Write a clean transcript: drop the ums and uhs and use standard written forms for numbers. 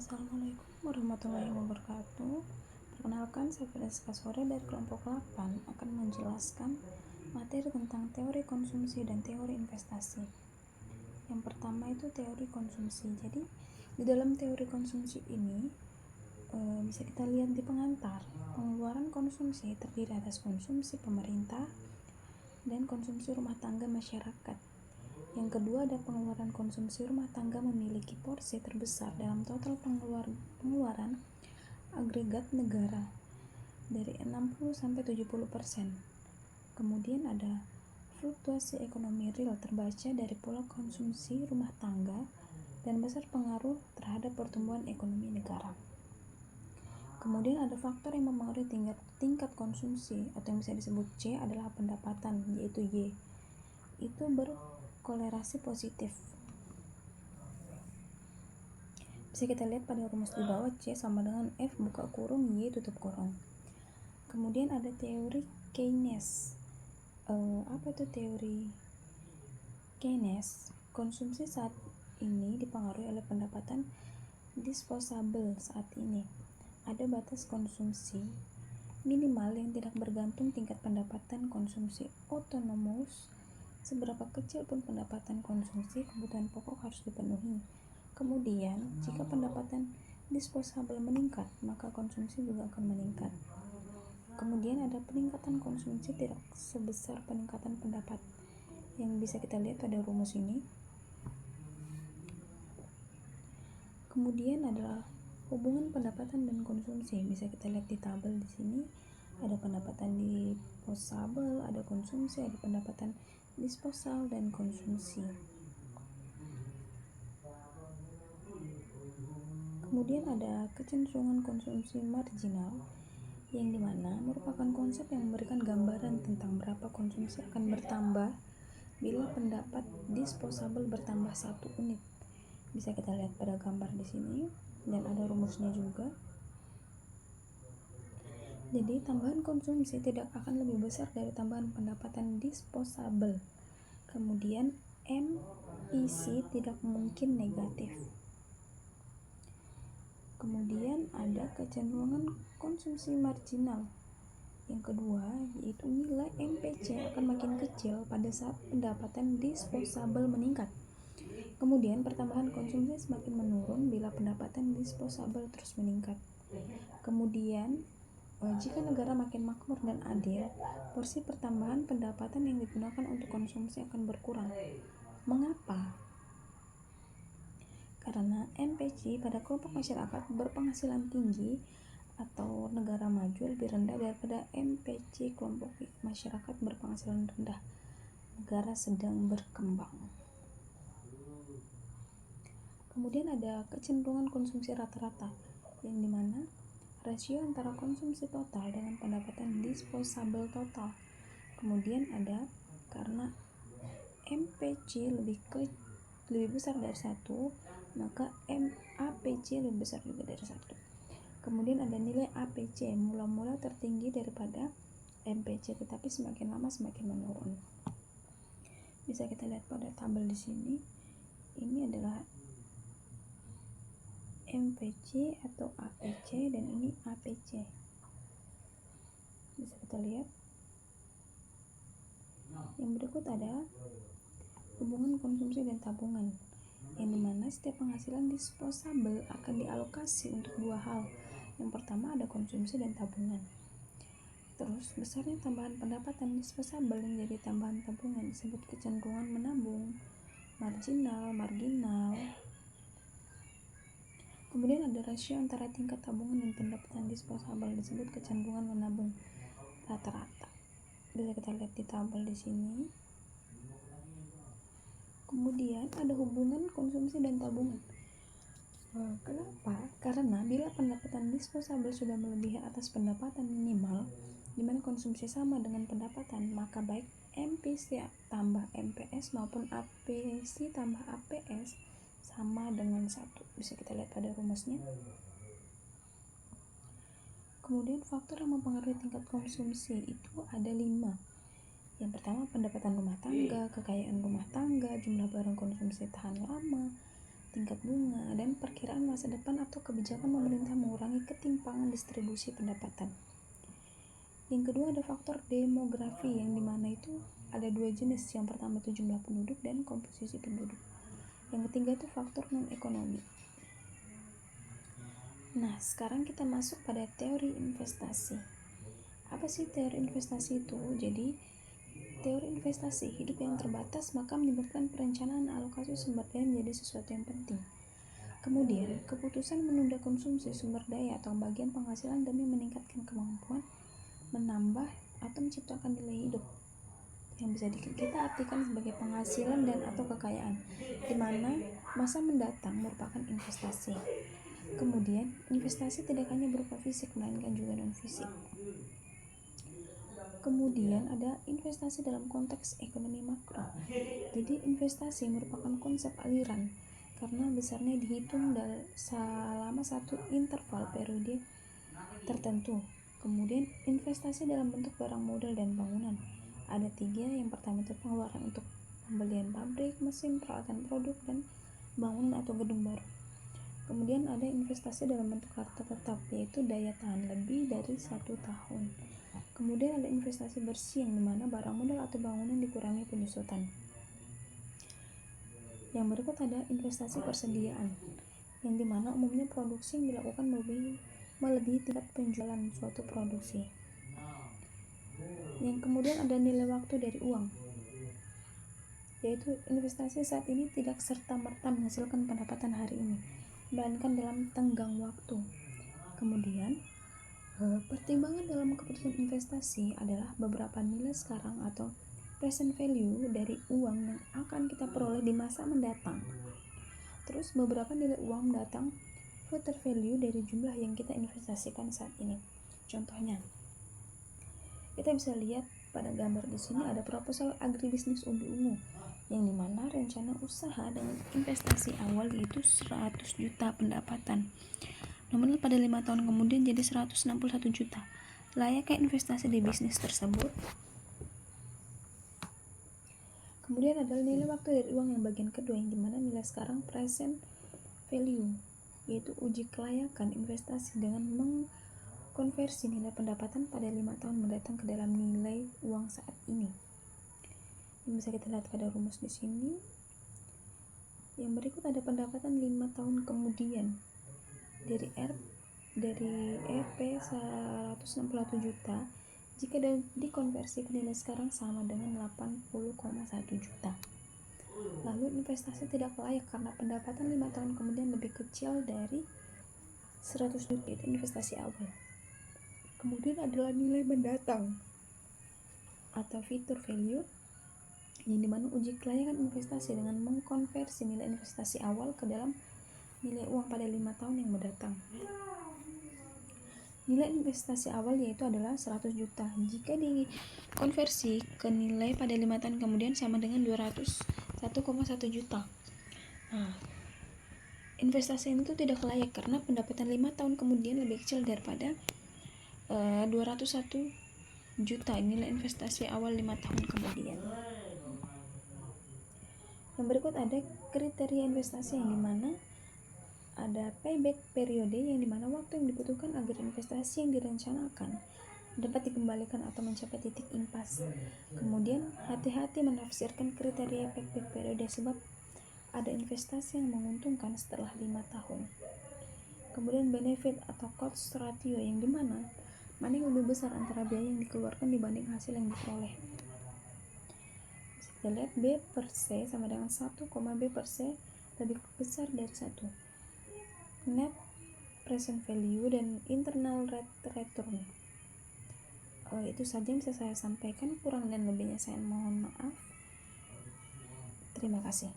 Assalamualaikum warahmatullahi wabarakatuh. Perkenalkan, saya Francesca Sore dari kelompok 8 akan menjelaskan materi tentang teori konsumsi dan teori investasi. Yang pertama itu teori konsumsi. Jadi di dalam teori konsumsi ini bisa kita lihat di pengantar, pengeluaran konsumsi terdiri atas konsumsi pemerintah dan konsumsi rumah tangga masyarakat. Yang kedua ada pengeluaran konsumsi rumah tangga memiliki porsi terbesar dalam total pengeluaran agregat negara dari 60-70%. Kemudian ada fluktuasi ekonomi real terbaca dari pola konsumsi rumah tangga dan besar pengaruh terhadap pertumbuhan ekonomi negara. Kemudian ada faktor yang mempengaruhi tingkat konsumsi atau yang bisa disebut C adalah pendapatan, yaitu Y. Itu berkolerasi positif. Bisa kita lihat pada rumus di bawah, C sama dengan F buka kurung Y tutup kurung. Kemudian ada teori Keynes. Apa itu teori Keynes? Konsumsi saat ini dipengaruhi oleh pendapatan disposable saat ini. Ada batas konsumsi minimal yang tidak bergantung tingkat pendapatan konsumsi otonomus. Seberapa kecil pun pendapatan konsumsi, kebutuhan pokok harus dipenuhi. Kemudian, jika pendapatan disposable meningkat, maka konsumsi juga akan meningkat. Kemudian ada peningkatan konsumsi tidak sebesar peningkatan pendapat, yang bisa kita lihat pada rumus ini. Kemudian adalah hubungan pendapatan dan konsumsi, bisa kita lihat di tabel di sini. Ada pendapatan disposable, ada konsumsi, ada pendapatan disposal dan konsumsi. Kemudian ada kecenderungan konsumsi marginal, yang dimana merupakan konsep yang memberikan gambaran tentang berapa konsumsi akan bertambah bila pendapat disposable bertambah 1 unit. Bisa kita lihat pada gambar di sini dan ada rumusnya juga. Jadi tambahan konsumsi tidak akan lebih besar dari tambahan pendapatan disposable. Kemudian MIC tidak mungkin negatif. Kemudian ada kecenderungan konsumsi marginal. Yang kedua yaitu nilai MPC akan makin kecil pada saat pendapatan disposable meningkat. Kemudian pertambahan konsumsi semakin menurun bila pendapatan disposable terus meningkat. Kemudian jika negara makin makmur dan adil, porsi pertambahan pendapatan yang digunakan untuk konsumsi akan berkurang. Mengapa? Karena MPC pada kelompok masyarakat berpenghasilan tinggi atau negara maju lebih rendah daripada MPC kelompok masyarakat berpenghasilan rendah, negara sedang berkembang. Kemudian ada kecenderungan konsumsi rata-rata, yang dimana rasio antara konsumsi total dengan pendapatan disposable total. Kemudian ada karena MPC lebih besar dari 1, maka APC lebih besar juga dari 1. Kemudian ada nilai APC mula-mula tertinggi daripada MPC, tetapi semakin lama semakin menurun. Bisa kita lihat pada tabel di sini. Ini adalah MPC atau APC dan ini APC. Bisa kita lihat. Yang berikut ada hubungan konsumsi dan tabungan, yang dimana setiap penghasilan disposable akan dialokasi untuk 2 hal. Yang pertama ada konsumsi dan tabungan. Terus besarnya tambahan pendapatan disposable yang jadi tambahan tabungan disebut kecenderungan menabung, marginal. Kemudian ada rasio antara tingkat tabungan dan pendapatan disposable disebut kecenderungan menabung rata-rata. Bisa kita lihat di tabel di sini. Kemudian ada hubungan konsumsi dan tabungan. Kenapa? Karena bila pendapatan disposable sudah melebihi atas pendapatan minimal, di mana konsumsi sama dengan pendapatan, maka baik MPC tambah MPS maupun APC tambah APS sama dengan 1. Bisa kita lihat pada rumusnya. Kemudian faktor yang mempengaruhi tingkat konsumsi itu ada 5. Yang pertama pendapatan rumah tangga, kekayaan rumah tangga, jumlah barang konsumsi tahan lama, tingkat bunga, dan perkiraan masa depan atau kebijakan pemerintah mengurangi ketimpangan distribusi pendapatan. Yang kedua ada faktor demografi, yang dimana itu ada dua jenis. Yang pertama itu jumlah penduduk dan komposisi penduduk. Yang ketiga itu faktor non-ekonomi. Nah, sekarang kita masuk pada teori investasi. Apa sih teori investasi itu? Jadi, teori investasi, hidup yang terbatas maka menyebabkan perencanaan alokasi sumber daya menjadi sesuatu yang penting. Kemudian, keputusan menunda konsumsi sumber daya atau bagian penghasilan demi meningkatkan kemampuan menambah atau menciptakan nilai hidup yang bisa kita artikan sebagai penghasilan dan atau kekayaan, di mana masa mendatang merupakan investasi. Kemudian, investasi tidak hanya berupa fisik melainkan juga non-fisik. Kemudian ada investasi dalam konteks ekonomi makro. Jadi investasi merupakan konsep aliran karena besarnya dihitung selama satu interval periode tertentu. Kemudian investasi dalam bentuk barang modal dan bangunan. Ada 3, yang pertama itu pengeluaran untuk pembelian pabrik, mesin, peralatan produk, dan bangunan atau gedung baru. Kemudian ada investasi dalam bentuk harta tetap, yaitu daya tahan lebih dari 1 tahun. Kemudian ada investasi bersih, yang dimana barang modal atau bangunan dikurangi penyusutan. Yang berikut ada investasi persediaan, yang dimana umumnya produksi yang dilakukan melebihi tingkat penjualan suatu produksi. Yang kemudian ada nilai waktu dari uang, yaitu investasi saat ini tidak serta-merta menghasilkan pendapatan hari ini, melainkan dalam tenggang waktu. Kemudian pertimbangan dalam keputusan investasi adalah beberapa nilai sekarang atau present value dari uang yang akan kita peroleh di masa mendatang. Terus beberapa nilai uang mendatang future value dari jumlah yang kita investasikan saat ini. Contohnya, kita bisa lihat pada gambar di sini ada proposal agribisnis Umbi Ungu, yang dimana rencana usaha dengan investasi awal yaitu 100 juta pendapatan. Nominal pada 5 tahun kemudian jadi 161 juta. Layakkah investasi di bisnis tersebut? Kemudian adalah nilai waktu dari uang yang bagian kedua, yang dimana nilai sekarang present value, yaitu uji kelayakan investasi dengan mengkonversi nilai pendapatan pada 5 tahun mendatang ke dalam nilai uang saat ini. Yang bisa kita lihat pada rumus di sini. Yang berikut ada pendapatan 5 tahun kemudian dari RP 161 juta jika dikonversi ke nilai sekarang sama dengan 80,1 juta. Lalu investasi tidak layak karena pendapatan 5 tahun kemudian lebih kecil dari 100 juta, itu investasi awal. Kemudian adalah nilai mendatang atau future value, yang dimana uji kelayakan investasi dengan mengkonversi nilai investasi awal ke dalam nilai uang pada 5 tahun yang mendatang. Nilai investasi awal yaitu adalah 100 juta. Jika dikonversi ke nilai pada 5 tahun kemudian sama dengan 201,1 juta. Nah, investasi itu tidak layak karena pendapatan 5 tahun kemudian lebih kecil daripada 201 juta nilai investasi awal 5 tahun kemudian. Yang berikut ada kriteria investasi, yang dimana ada payback periode, yang dimana waktu yang dibutuhkan agar investasi yang direncanakan dapat dikembalikan atau mencapai titik impas. Kemudian hati-hati menafsirkan kriteria payback periode sebab ada investasi yang menguntungkan setelah 5 tahun. Kemudian benefit atau cost ratio, yang dimana mana yang lebih besar antara biaya yang dikeluarkan dibanding hasil yang diperoleh. Bisa kita lihat B per C sama dengan 1, B per C lebih besar dari 1. Net present value dan internal rate return. Itu saja yang bisa saya sampaikan, kurang dan lebihnya saya mohon maaf. Terima kasih.